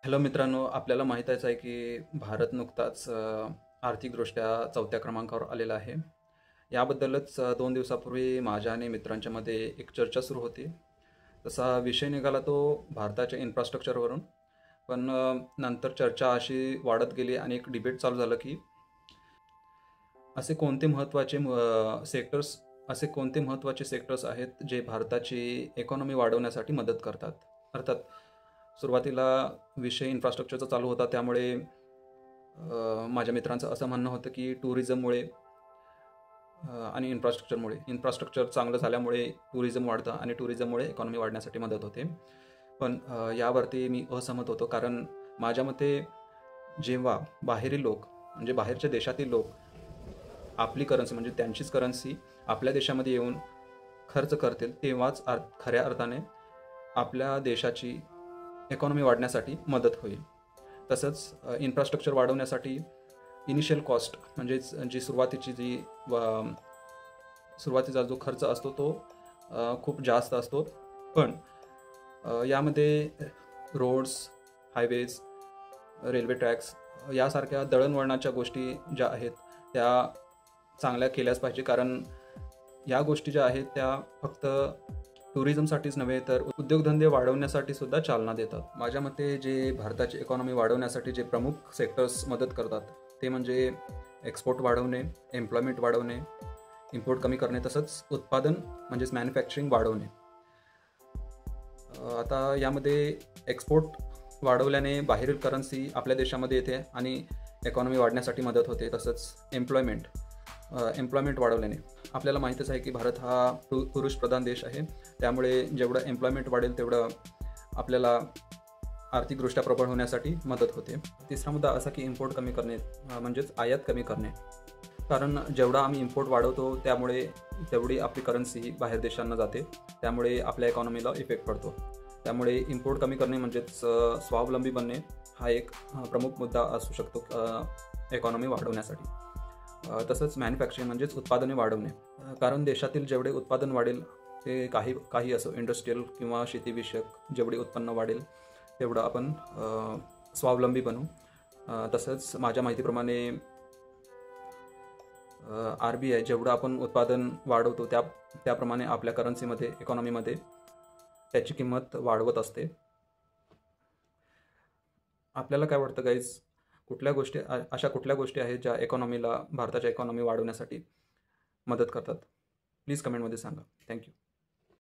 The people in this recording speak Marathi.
हॅलो मित्रांनो, आपल्याला माहीतच आहे की भारत नुकताच आर्थिकदृष्ट्या 4थ्या क्रमांकावर आलेला आहे. याबद्दलच 2 दिवसापूर्वी माझ्या आणि मित्रांच्यामध्ये एक चर्चा सुरू होती. तसा विषय निघाला तो भारताच्या इन्फ्रास्ट्रक्चरवरून. पण नंतर चर्चा अशी वाढत गेली आणि एक डिबेट चालू झालं की असे कोणते महत्त्वाचे सेक्टर्स असे कोणते महत्त्वाचे सेक्टर्स आहेत जे भारताची इकॉनॉमी वाढवण्यासाठी मदत करतात. अर्थात सुरुवातीला विषय इन्फ्रास्ट्रक्चरचा चालू होता, त्यामुळे माझ्या मित्रांचं असं म्हणणं होतं की टुरिझममुळे आणि इन्फ्रास्ट्रक्चर चांगलं झाल्यामुळे टुरिझम वाढतं आणि टुरिझममुळे इकॉनॉमी वाढण्यासाठी मदत होते. पण यावरती मी असहमत होतो, कारण माझ्या मते जेव्हा बाहेरील लोक म्हणजे बाहेरच्या देशातील लोक आपली करन्सी म्हणजे त्यांचीच करन्सी आपल्या देशामध्ये येऊन खर्च करतील, तेव्हाच खऱ्या अर्थाने आपल्या देशाची इकॉनॉमी वाढण्यासाठी मदत होईल. तसंच इन्फ्रास्ट्रक्चर वाढवण्यासाठी इनिशियल कॉस्ट म्हणजेच सुरुवातीचा जो खर्च असतो तो खूप जास्त असतो. पण यामध्ये रोड्स, हायवेज, रेल्वे ट्रॅक्स यासारख्या दळणवळणाच्या गोष्टी ज्या आहेत त्या चांगल्या केल्याच पाहिजे, कारण या गोष्टी ज्या आहेत त्या फक्त टुरिझमसाठीच नव्हे तर उद्योगधंदे वाढवण्यासाठी सुद्धा चालना देतात. माझ्या मते जे भारताची इकॉनॉमी वाढवण्यासाठी जे प्रमुख सेक्टर्स मदत करतात ते म्हणजे एक्सपोर्ट वाढवणे, एम्प्लॉयमेंट वाढवणे, इम्पोर्ट कमी करणे, तसंच उत्पादन म्हणजेच मॅन्युफॅक्चरिंग वाढवणे. आता यामध्ये एक्सपोर्ट वाढवल्याने बाहेरील करन्सी आपल्या देशामध्ये येते आणि इकॉनॉमी वाढण्यासाठी मदत होते. तसंच एम्प्लॉयमेंट वाढवल्याने आपल्याला माहीतच आहे की भारत हा पुरुष प्रधान देश आहे, त्यामुळे जेवढं एम्प्लॉयमेंट वाढेल तेवढं आपल्याला आर्थिकदृष्ट्या प्रबळ होण्यासाठी मदत होते. तिसरा मुद्दा असा की इम्पोर्ट कमी करणे म्हणजेच आयात कमी करणे, कारण जेवढा आम्ही इम्पोर्ट वाढवतो त्यामुळे तेवढी आपली करन्सी बाहेर देशांना जाते, त्यामुळे आपल्या इकॉनॉमीला इफेक्ट पडतो. त्यामुळे इम्पोर्ट कमी करणे म्हणजेच स्वावलंबी बनणे हा एक प्रमुख मुद्दा असू शकतो इकॉनॉमी वाढवण्यासाठी. तसंच मॅन्युफॅक्चरिंग म्हणजेच उत्पादने वाढवणे, कारण देशातील जेवढे उत्पादन वाढेल ते काही असो, इंडस्ट्रियल किंवा शेतीविषयक जेवढे उत्पन्न वाढेल तेवढं आपण स्वावलंबी बनू. तसंच माझ्या माहितीप्रमाणे RBI जेवढं आपण उत्पादन वाढवतो त्याप्रमाणे आपल्या करन्सीमध्ये, इकॉनॉमीमध्ये त्याची किंमत वाढवत असते. आपल्याला काय वाटतं गाईज, अशा कुठल्या गोष्टी आहेत ज्या भारताच्या इकॉनॉमी वाढवण्यासाठी मदत करतात? प्लीज कमेंटमध्ये सांगा. थँक्यू.